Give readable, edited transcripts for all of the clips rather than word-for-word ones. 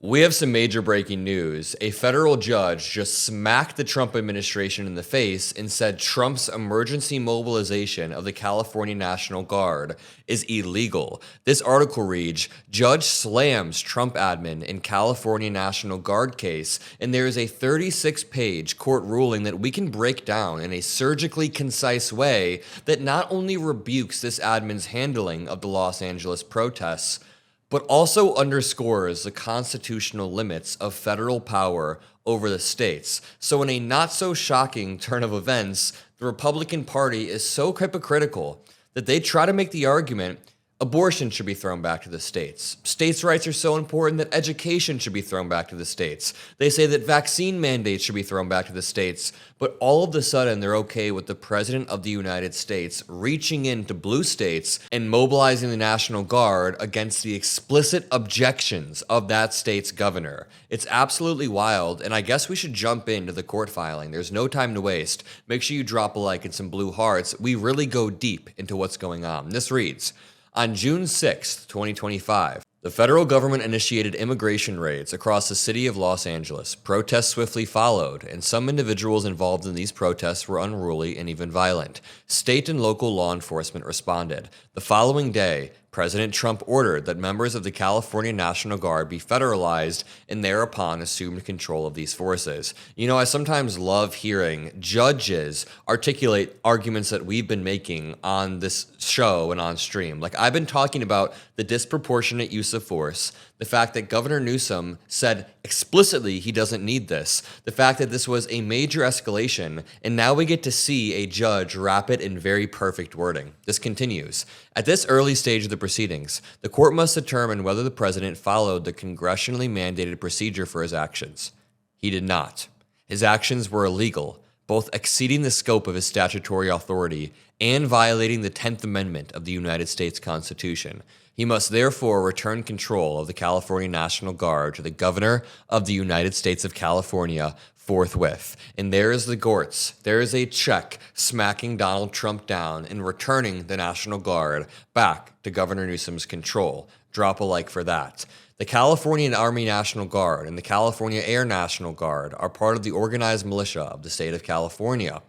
We have some major breaking news. A federal judge just smacked the Trump administration in the face and said Trump's emergency mobilization of the California National Guard is illegal. This article reads, Judge slams Trump admin in California National Guard case, and there is a 36-page court ruling that we can break down in a surgically concise way that not only rebukes this admin's handling of the Los Angeles protests, but also underscores the constitutional limits of federal power over the states. So in a not-so-shocking turn of events, the Republican Party is so hypocritical that they try to make the argument abortion should be thrown back to the states. States' rights are so important that education should be thrown back to the states. They say that vaccine mandates should be thrown back to the states, but all of a sudden they're okay with the President of the United States reaching into blue states and mobilizing the National Guard against the explicit objections of that state's governor. It's absolutely wild, and I guess we should jump into the court filing. There's no time to waste. Make sure you drop a like and some blue hearts. We really go deep into what's going on. This reads, on June 6, 2025, the federal government initiated immigration raids across the city of Los Angeles. Protests swiftly followed, and some individuals involved in these protests were unruly and even violent. State and local law enforcement responded. The following day, President Trump ordered that members of the California National Guard be federalized and thereupon assumed control of these forces. You know, I sometimes love hearing judges articulate arguments that we've been making on this show and on stream. Like, I've been talking about the disproportionate use of force, the fact that Governor Newsom said explicitly he doesn't need this, the fact that this was a major escalation, and now we get to see a judge wrap it in very perfect wording. This continues. At this early stage of the proceedings, the court must determine whether the president followed the congressionally mandated procedure for his actions. He did not. His actions were illegal, both exceeding the scope of his statutory authority and violating the 10th Amendment of the United States Constitution. He must therefore return control of the California National Guard to the governor of the United States of California forthwith. And there is the Gortz. There is a check smacking Donald Trump down and returning the National Guard back to Governor Newsom's control. Drop a like for that. The California Army National Guard and the California Air National Guard are part of the organized militia of the state of California.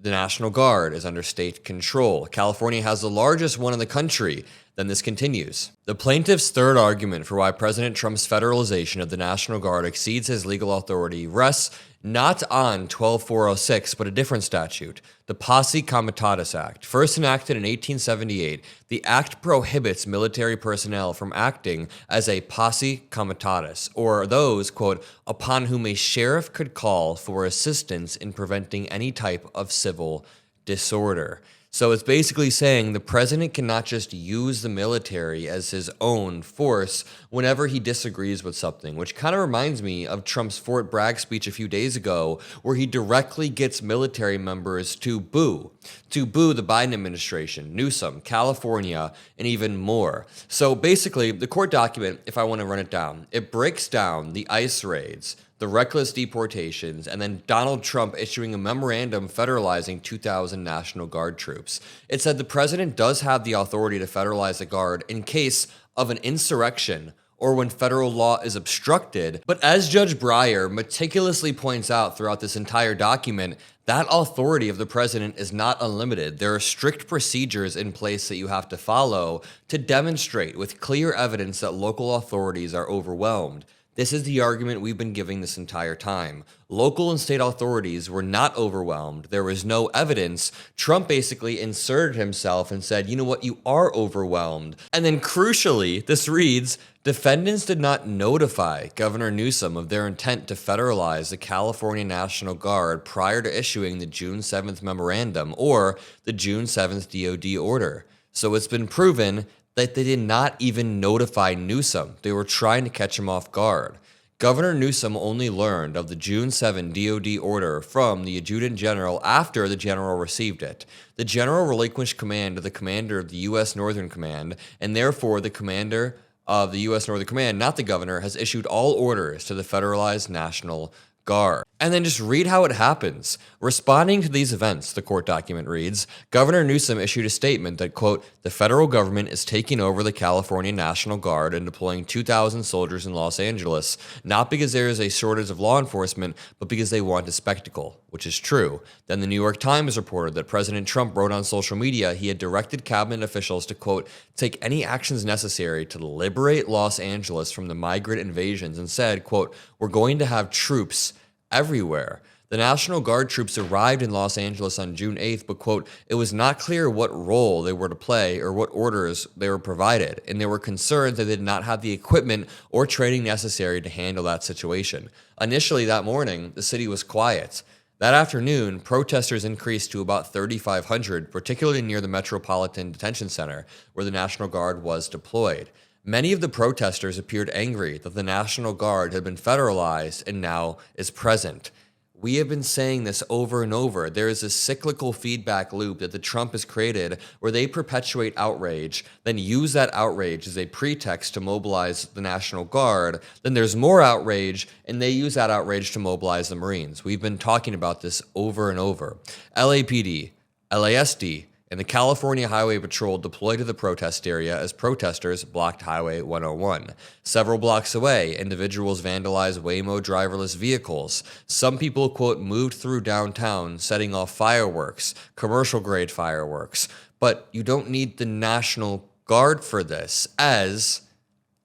The National Guard is under state control. California has the largest one in the country. Then this continues. The plaintiff's third argument for why President Trump's federalization of the National Guard exceeds his legal authority rests not on 12406, but a different statute, the Posse Comitatus Act. First enacted in 1878, the act prohibits military personnel from acting as a posse comitatus, or those, quote, upon whom a sheriff could call for assistance in preventing any type of civil disorder. So it's basically saying the president cannot just use the military as his own force whenever he disagrees with something, which kind of reminds me of Trump's Fort Bragg speech a few days ago, where he directly gets military members to boo the Biden administration, Newsom, California, and even more. So basically, the court document, if I want to run it down, it breaks down the ICE raids, the reckless deportations, and then Donald Trump issuing a memorandum federalizing 2,000 National Guard troops. It said the president does have the authority to federalize the Guard in case of an insurrection or when federal law is obstructed. But as Judge Breyer meticulously points out throughout this entire document, that authority of the president is not unlimited. There are strict procedures in place that you have to follow to demonstrate with clear evidence that local authorities are overwhelmed. This is the argument we've been giving this entire time. Local and state authorities were not overwhelmed. There was no evidence. Trump basically inserted himself and said, you know what, you are overwhelmed. And then crucially, this reads, defendants did not notify Governor Newsom of their intent to federalize the California National Guard prior to issuing the June 7th memorandum or the June 7th DOD order. So it's been proven that they did not even notify Newsom. They were trying to catch him off guard. Governor Newsom only learned of the June 7 DOD order from the Adjutant General after the General received it. The General relinquished command to the commander of the U.S. Northern Command, and therefore the commander of the U.S. Northern Command, not the governor, has issued all orders to the federalized National Guard. And then just read how it happens. Responding to these events, the court document reads, Governor Newsom issued a statement that, quote, the federal government is taking over the California National Guard and deploying 2,000 soldiers in Los Angeles, not because there is a shortage of law enforcement, but because they want a spectacle, which is true. Then the New York Times reported that President Trump wrote on social media he had directed cabinet officials to, quote, take any actions necessary to liberate Los Angeles from the migrant invasions and said, quote, we're going to have troops everywhere. The National Guard troops arrived in Los Angeles on June 8th, but, quote, it was not clear what role they were to play or what orders they were provided, and there were concerns that they did not have the equipment or training necessary to handle that situation. Initially that morning, the city was quiet. That afternoon, protesters increased to about 3,500, particularly near the Metropolitan Detention Center, where the National Guard was deployed. Many of the protesters appeared angry that the National Guard had been federalized and now is present. We have been saying this over and over. There is a cyclical feedback loop that the Trump has created where they perpetuate outrage, then use that outrage as a pretext to mobilize the National Guard. Then there's more outrage, and they use that outrage to mobilize the Marines. We've been talking about this over and over. LAPD, LASD, and the California Highway Patrol deployed to the protest area as protesters blocked Highway 101. Several blocks away, individuals vandalized Waymo driverless vehicles. Some people, quote, moved through downtown, setting off fireworks, commercial-grade fireworks. But you don't need the National Guard for this, as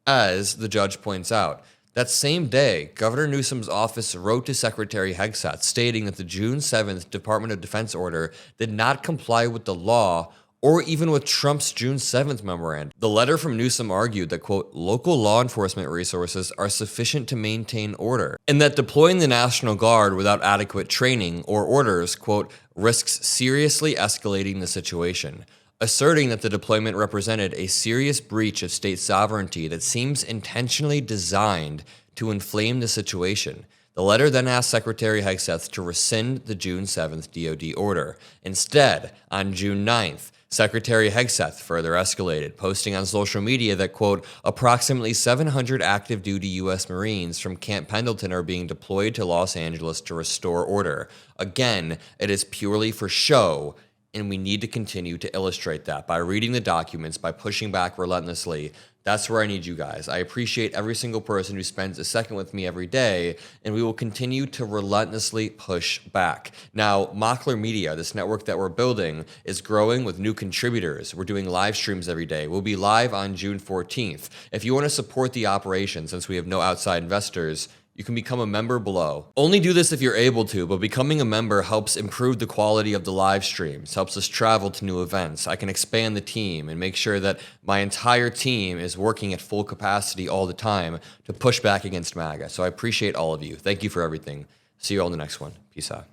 the judge points out. That same day, Governor Newsom's office wrote to Secretary Hegseth stating that the June 7th Department of Defense order did not comply with the law or even with Trump's June 7th memorandum. The letter from Newsom argued that, quote, local law enforcement resources are sufficient to maintain order, and that deploying the National Guard without adequate training or orders, quote, risks seriously escalating the situation, asserting that the deployment represented a serious breach of state sovereignty that seems intentionally designed to inflame the situation. The letter then asked Secretary Hegseth to rescind the June 7th DoD order. Instead, on June 9th, Secretary Hegseth further escalated, posting on social media that, quote, approximately 700 active duty U.S. Marines from Camp Pendleton are being deployed to Los Angeles to restore order. Again, it is purely for show, and we need to continue to illustrate that by reading the documents, by pushing back relentlessly. That's where I need you guys. I appreciate every single person who spends a second with me every day, and we will continue to relentlessly push back. Now, Mockler Media, this network that we're building, is growing with new contributors. We're doing live streams every day. We'll be live on June 14th. If you want to support the operation, since we have no outside investors, you can become a member below. Only do this if you're able to, but becoming a member helps improve the quality of the live streams, helps us travel to new events. I can expand the team and make sure that my entire team is working at full capacity all the time to push back against MAGA. So I appreciate all of you. Thank you for everything. See you all in the next one. Peace out.